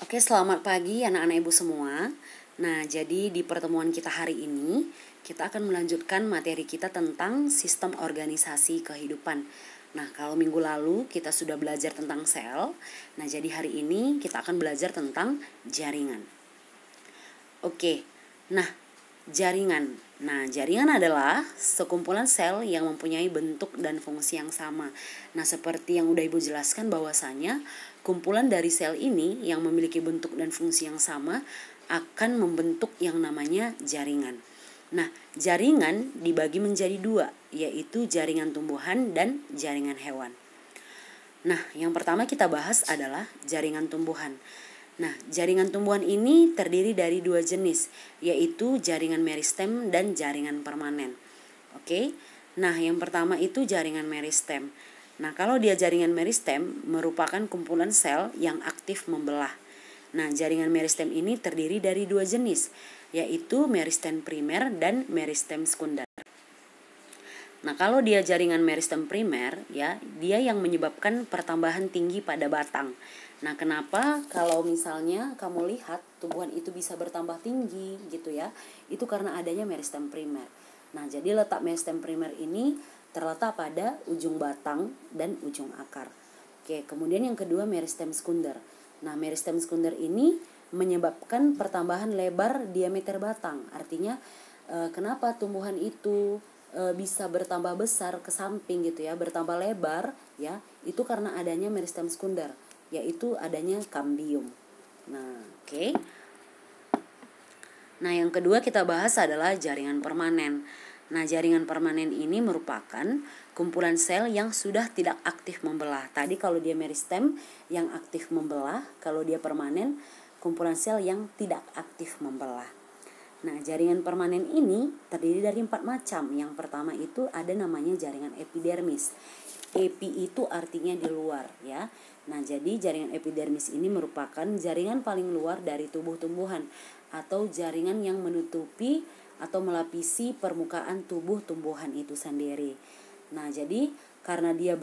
Oke, selamat pagi anak-anak ibu semua. Nah, jadi di pertemuan kita hari ini, kita akan melanjutkan materi kita tentang sistem organisasi kehidupan. Nah, kalau minggu lalu kita sudah belajar tentang sel, nah jadi hari ini kita akan belajar tentang jaringan. Oke, nah jaringan. Nah, jaringan adalah sekumpulan sel yang mempunyai bentuk dan fungsi yang sama. Nah, seperti yang udah Ibu jelaskan bahwasanya kumpulan dari sel ini yang memiliki bentuk dan fungsi yang sama akan membentuk yang namanya jaringan. Nah, jaringan dibagi menjadi dua, yaitu jaringan tumbuhan dan jaringan hewan. Nah, yang pertama kita bahas adalah jaringan tumbuhan. Nah, jaringan tumbuhan ini terdiri dari dua jenis, yaitu jaringan meristem dan jaringan permanen. Oke, nah yang pertama itu jaringan meristem. Nah, kalau dia jaringan meristem merupakan kumpulan sel yang aktif membelah. Nah, jaringan meristem ini terdiri dari dua jenis, yaitu meristem primer dan meristem sekunder. Nah, kalau dia jaringan meristem primer, ya, dia yang menyebabkan pertambahan tinggi pada batang. Nah, kenapa kalau misalnya kamu lihat tumbuhan itu bisa bertambah tinggi gitu ya? Itu karena adanya meristem primer. Nah, jadi letak meristem primer ini terletak pada ujung batang dan ujung akar. Oke, kemudian yang kedua meristem sekunder. Nah, meristem sekunder ini menyebabkan pertambahan lebar diameter batang. Artinya kenapa tumbuhan itu bisa bertambah besar ke samping gitu ya, bertambah lebar ya, itu karena adanya meristem sekunder, yaitu adanya kambium. Nah, oke. Nah, yang kedua kita bahas adalah jaringan permanen. Nah, jaringan permanen ini merupakan kumpulan sel yang sudah tidak aktif membelah. Tadi kalau dia meristem yang aktif membelah, kalau dia permanen kumpulan sel yang tidak aktif membelah. Nah, jaringan permanen ini terdiri dari 4 macam. Yang pertama itu ada namanya jaringan epidermis. Epi itu artinya di luar ya. Nah, jadi jaringan epidermis ini merupakan jaringan paling luar dari tubuh tumbuhan atau jaringan yang menutupi atau melapisi permukaan tubuh tumbuhan itu sendiri. Nah, jadi karena dia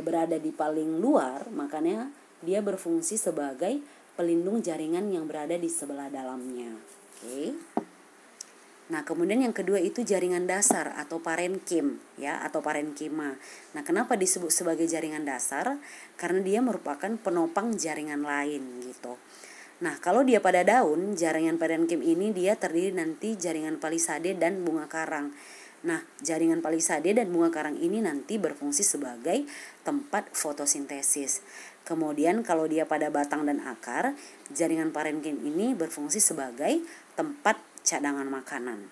berada di paling luar, makanya dia berfungsi sebagai pelindung jaringan yang berada di sebelah dalamnya. Oke. Nah, kemudian yang kedua itu jaringan dasar atau parenkim ya, atau parenkima. Nah, kenapa disebut sebagai jaringan dasar? Karena dia merupakan penopang jaringan lain gitu. Nah, kalau dia pada daun, jaringan parenkim ini dia terdiri nanti jaringan palisade dan bunga karang. Nah, jaringan palisade dan bunga karang ini nanti berfungsi sebagai tempat fotosintesis. Kemudian kalau dia pada batang dan akar, jaringan parenkim ini berfungsi sebagai tempat cadangan makanan.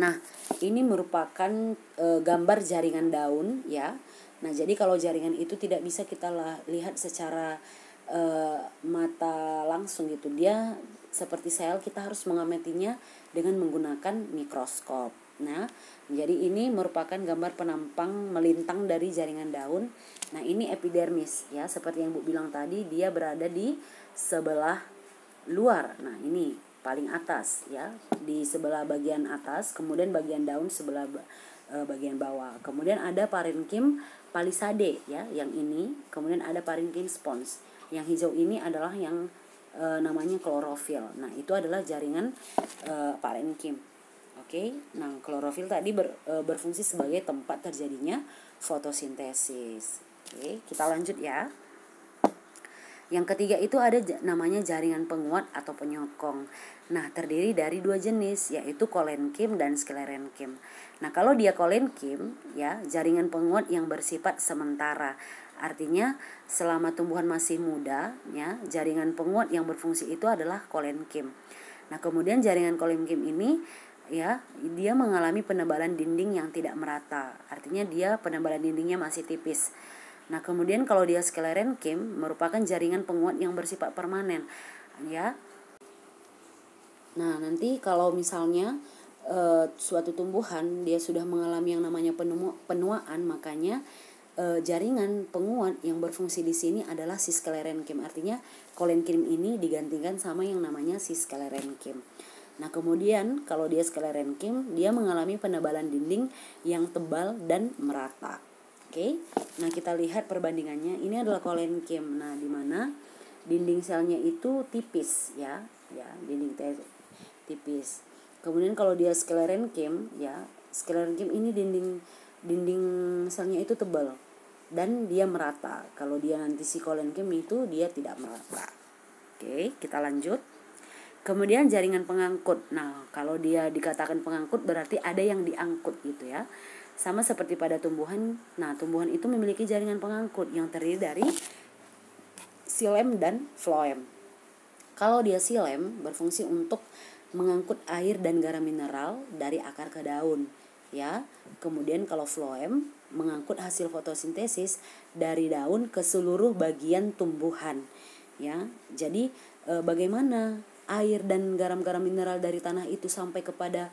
Nah, ini merupakan gambar jaringan daun ya. Nah, jadi kalau jaringan itu tidak bisa kita lihat secara mata langsung gitu. Dia seperti sel, kita harus mengamatinya dengan menggunakan mikroskop. Nah, jadi ini merupakan gambar penampang melintang dari jaringan daun. Nah, ini epidermis ya, seperti yang Bu bilang tadi, dia berada di sebelah luar. Nah, ini paling atas ya, di sebelah bagian atas, kemudian bagian daun sebelah bagian bawah. Kemudian ada parenkim palisade ya, yang ini. Kemudian ada parenkim spons. Yang hijau ini adalah yang namanya klorofil. Nah, itu adalah jaringan parenkim. Oke. Nah, klorofil tadi berfungsi sebagai tempat terjadinya fotosintesis. Oke, kita lanjut ya. Yang ketiga itu ada namanya jaringan penguat atau penyokong. Nah, terdiri dari dua jenis, yaitu kolenkim dan sklerenkim. Nah, kalau dia kolenkim ya, jaringan penguat yang bersifat sementara. Artinya selama tumbuhan masih muda ya, jaringan penguat yang berfungsi itu adalah kolenkim. Nah, kemudian jaringan kolenkim ini ya, dia mengalami penebalan dinding yang tidak merata. Artinya dia penebalan dindingnya masih tipis. Nah, kemudian kalau dia sklerenkim merupakan jaringan penguat yang bersifat permanen ya. Nah, nanti kalau misalnya suatu tumbuhan dia sudah mengalami yang namanya penuaan, makanya jaringan penguat yang berfungsi di sini adalah si sklerenkim. Artinya kolenkim ini digantikan sama yang namanya si sklerenkim. Nah, kemudian kalau dia sklerenkim, dia mengalami penebalan dinding yang tebal dan merata. Oke. Nah, kita lihat perbandingannya. Ini adalah kolenkim. Nah, di mana dinding selnya itu tipis ya, dinding tipis. Kemudian kalau dia sclerenchyme ya, sclerenchyme ini dinding selnya itu tebal dan dia merata. Kalau dia nanti pseudoenchyme itu dia tidak merata. Oke, kita lanjut. Kemudian jaringan pengangkut. Nah, kalau dia dikatakan pengangkut berarti ada yang diangkut gitu ya. Sama seperti pada tumbuhan. Nah, tumbuhan itu memiliki jaringan pengangkut yang terdiri dari xilem dan floem. Kalau dia xilem berfungsi untuk mengangkut air dan garam mineral dari akar ke daun ya. Kemudian kalau floem mengangkut hasil fotosintesis dari daun ke seluruh bagian tumbuhan ya. Jadi bagaimana air dan garam-garam mineral dari tanah itu sampai kepada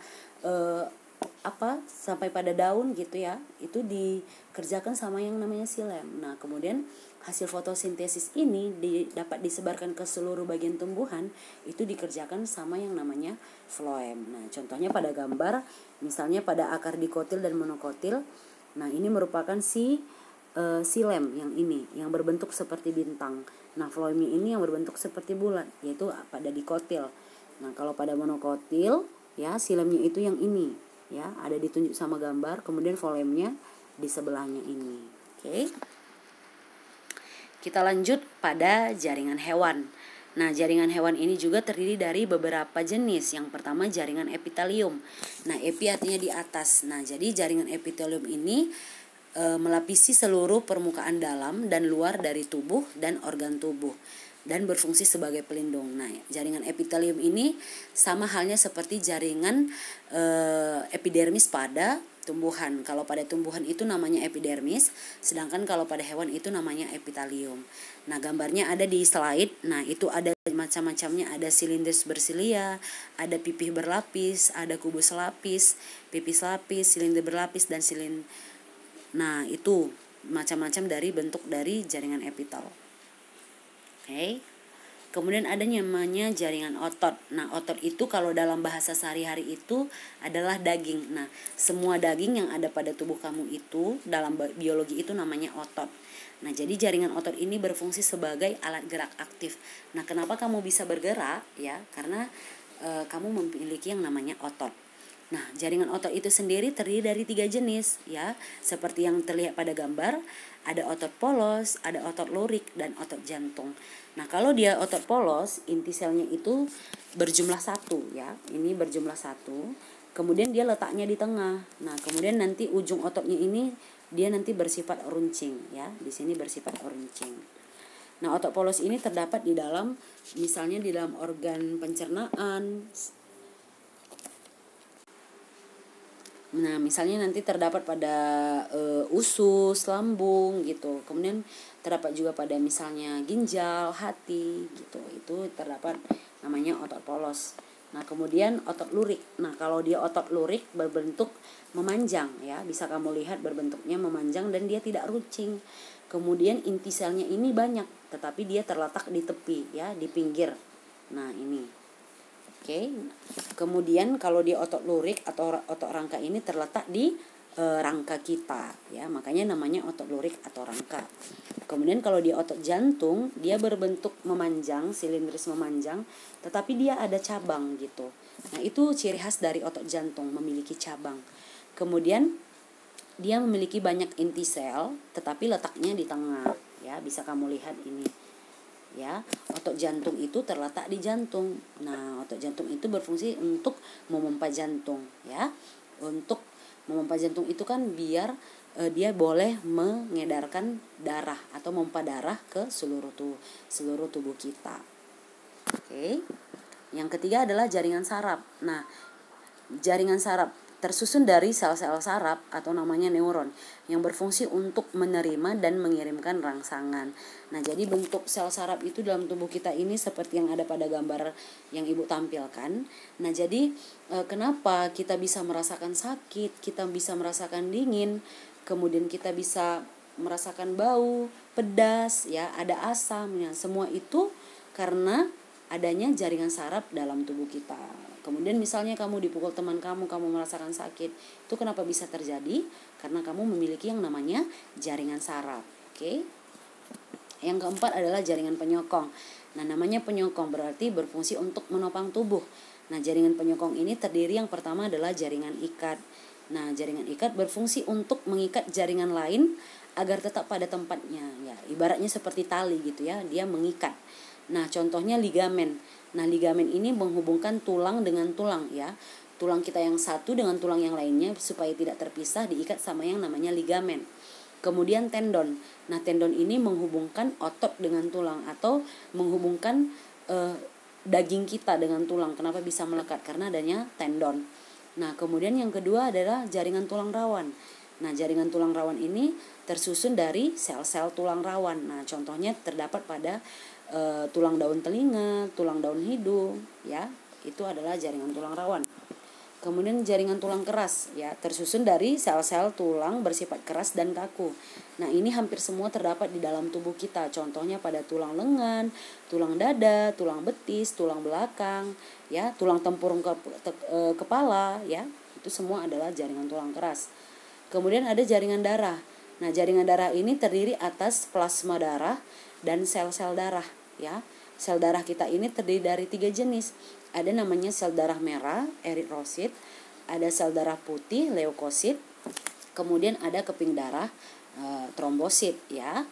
sampai pada daun gitu ya, itu dikerjakan sama yang namanya xilem. Nah, kemudian hasil fotosintesis ini dapat disebarkan ke seluruh bagian tumbuhan, itu dikerjakan sama yang namanya floem. Nah, contohnya pada gambar, misalnya pada akar dikotil dan monokotil. Nah, ini merupakan xilem yang ini, yang berbentuk seperti bintang. Nah, floem ini yang berbentuk seperti bulat, yaitu pada dikotil. Nah, kalau pada monokotil, ya xilemnya itu yang ini, ya ada ditunjuk sama gambar. Kemudian floemnya di sebelahnya ini. Oke. Kita lanjut pada jaringan hewan. Nah, jaringan hewan ini juga terdiri dari beberapa jenis. Yang pertama jaringan epitelium. Nah, epi artinya di atas. Nah, jadi jaringan epitelium ini melapisi seluruh permukaan dalam dan luar dari tubuh dan organ tubuh dan berfungsi sebagai pelindung. Nah, jaringan epitelium ini sama halnya seperti jaringan epidermis pada tumbuhan. Kalau pada tumbuhan itu namanya epidermis, sedangkan kalau pada hewan itu namanya epitelium. Nah, gambarnya ada di slide. Nah, itu ada macam-macamnya, ada silindris bersilia, ada pipih berlapis, ada kubus lapis, pipis lapis, silinder berlapis dan Nah, itu macam-macam dari bentuk dari jaringan epitel. Oke. Kemudian ada namanya jaringan otot. Nah, otot itu kalau dalam bahasa sehari-hari itu adalah daging. Nah, semua daging yang ada pada tubuh kamu itu dalam biologi itu namanya otot. Nah, jadi jaringan otot ini berfungsi sebagai alat gerak aktif. Nah, kenapa kamu bisa bergerak ya? Karena kamu memiliki yang namanya otot. Nah, jaringan otot itu sendiri terdiri dari 3 jenis ya, seperti yang terlihat pada gambar. Ada otot polos, ada otot lurik, dan otot jantung. Nah, kalau dia otot polos, inti selnya itu berjumlah 1 ya. Ini berjumlah 1. Kemudian dia letaknya di tengah. Nah, kemudian nanti ujung ototnya ini dia nanti bersifat runcing ya. Di sini bersifat runcing. Nah, otot polos ini terdapat di dalam, misalnya di dalam organ pencernaan. Nah, misalnya nanti terdapat pada usus, lambung gitu. Kemudian terdapat juga pada misalnya ginjal, hati gitu. Itu terdapat namanya otot polos. Nah, kemudian otot lurik. Nah, kalau dia otot lurik berbentuk memanjang ya, bisa kamu lihat berbentuknya memanjang dan dia tidak runcing. Kemudian inti selnya ini banyak, tetapi dia terletak di tepi ya, di pinggir. Nah, ini. Oke. Kemudian kalau dia otot lurik atau otot rangka ini terletak di rangka kita ya, makanya namanya otot lurik atau rangka. Kemudian kalau dia otot jantung, dia berbentuk memanjang, silindris memanjang, tetapi dia ada cabang gitu. Nah, itu ciri khas dari otot jantung, memiliki cabang. Kemudian dia memiliki banyak inti sel, tetapi letaknya di tengah ya, bisa kamu lihat ini. Ya, otot jantung itu terletak di jantung. Nah, otot jantung itu berfungsi untuk memompa jantung ya. Untuk memompa jantung itu kan biar dia boleh mengedarkan darah atau memompa darah ke seluruh tubuh kita. Oke. Yang ketiga adalah jaringan saraf. Nah, jaringan saraf tersusun dari sel-sel saraf atau namanya neuron yang berfungsi untuk menerima dan mengirimkan rangsangan. Nah, jadi bentuk sel saraf itu dalam tubuh kita ini seperti yang ada pada gambar yang Ibu tampilkan. Nah, jadi kenapa kita bisa merasakan sakit, kita bisa merasakan dingin, kemudian kita bisa merasakan bau, pedas, ya, ada asam, ya, semua itu karena adanya jaringan saraf dalam tubuh kita. Kemudian misalnya kamu dipukul teman kamu merasakan sakit. Itu kenapa bisa terjadi? Karena kamu memiliki yang namanya jaringan saraf. Oke. Yang keempat adalah jaringan penyokong. Nah, namanya penyokong berarti berfungsi untuk menopang tubuh. Nah, jaringan penyokong ini terdiri yang pertama adalah jaringan ikat. Nah, jaringan ikat berfungsi untuk mengikat jaringan lain agar tetap pada tempatnya. Ya, ibaratnya seperti tali gitu ya, dia mengikat. Nah, contohnya ligamen. Nah, ligamen ini menghubungkan tulang dengan tulang ya. Tulang kita yang satu dengan tulang yang lainnya supaya tidak terpisah diikat sama yang namanya ligamen. Kemudian tendon. Nah, tendon ini menghubungkan otot dengan tulang atau menghubungkan daging kita dengan tulang. Kenapa bisa melekat? Karena adanya tendon. Nah, kemudian yang kedua adalah jaringan tulang rawan. Nah, jaringan tulang rawan ini tersusun dari sel-sel tulang rawan. Nah, contohnya terdapat pada tulang daun telinga, tulang daun hidung, ya. Itu adalah jaringan tulang rawan. Kemudian jaringan tulang keras ya, tersusun dari sel-sel tulang bersifat keras dan kaku. Nah, ini hampir semua terdapat di dalam tubuh kita. Contohnya pada tulang lengan, tulang dada, tulang betis, tulang belakang, ya, tulang tempurung kepala, ya. Itu semua adalah jaringan tulang keras. Kemudian ada jaringan darah. Nah, jaringan darah ini terdiri atas plasma darah dan sel-sel darah, ya. Sel darah kita ini terdiri dari 3 jenis. Ada namanya sel darah merah, eritrosit, ada sel darah putih, leukosit, kemudian ada keping darah, trombosit ya.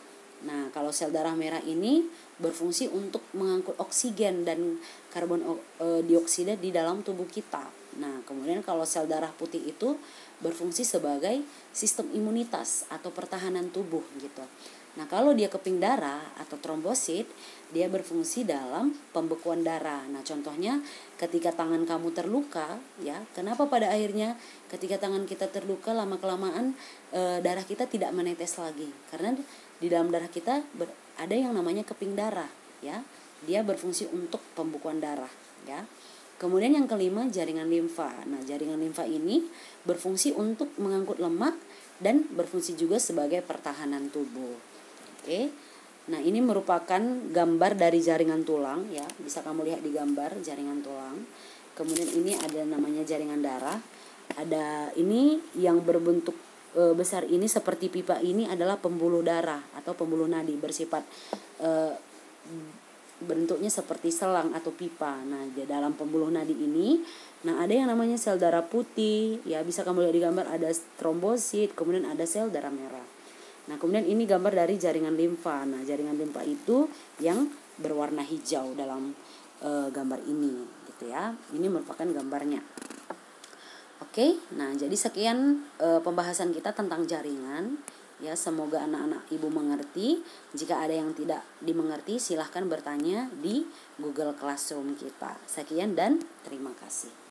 Nah, kalau sel darah merah ini berfungsi untuk mengangkut oksigen dan karbon dioksida di dalam tubuh kita. Nah, kemudian kalau sel darah putih itu berfungsi sebagai sistem imunitas atau pertahanan tubuh gitu. Nah, kalau dia keping darah atau trombosit, dia berfungsi dalam pembekuan darah. Nah, contohnya ketika tangan kamu terluka, ya, kenapa pada akhirnya ketika tangan kita terluka lama-kelamaan darah kita tidak menetes lagi? Karena di dalam darah kita ada yang namanya keping darah, ya. Dia berfungsi untuk pembekuan darah, ya. Kemudian yang kelima, jaringan limfa. Nah, jaringan limfa ini berfungsi untuk mengangkut lemak dan berfungsi juga sebagai pertahanan tubuh. Oke. Nah, ini merupakan gambar dari jaringan tulang ya. Bisa kamu lihat di gambar jaringan tulang. Kemudian ini ada namanya jaringan darah. Ada ini yang berbentuk besar ini seperti pipa ini adalah pembuluh darah atau pembuluh nadi bersifat bentuknya seperti selang atau pipa. Nah, di dalam pembuluh nadi ini, nah ada yang namanya sel darah putih, ya bisa kamu lihat di gambar ada trombosit, kemudian ada sel darah merah. Nah, kemudian ini gambar dari jaringan limfa. Nah, jaringan limfa itu yang berwarna hijau dalam gambar ini, gitu ya. Ini merupakan gambarnya. Oke, nah jadi sekian pembahasan kita tentang jaringan. Ya, semoga anak-anak ibu mengerti. Jika ada yang tidak dimengerti, silahkan bertanya di Google Classroom kita. Sekian dan terima kasih.